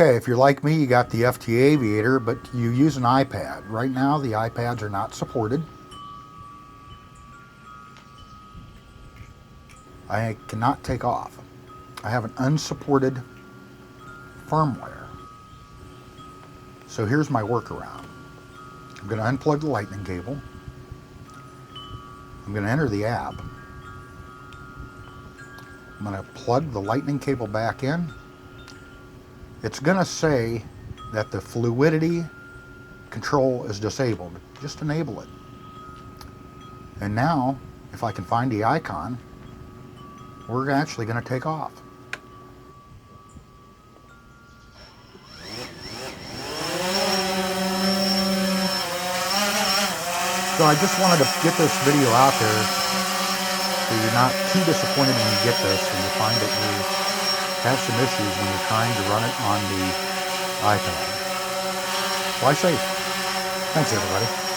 Okay, if you're like me, you got the FT Aviator, but you use an iPad. Right now, the iPads are not supported. I cannot take off. I have an unsupported firmware. So here's my workaround. I'm going to unplug the lightning cable. I'm going to enter the app. I'm going to plug the lightning cable back in. It's going to say that the fluidity control is disabled. Just enable it. And now, if I can find the icon, we're actually going to take off. So I just wanted to get this video out there so you're not too disappointed when you get this and you find that you have some issues when you're trying to run it on the iPad. Fly safe. Thanks, everybody.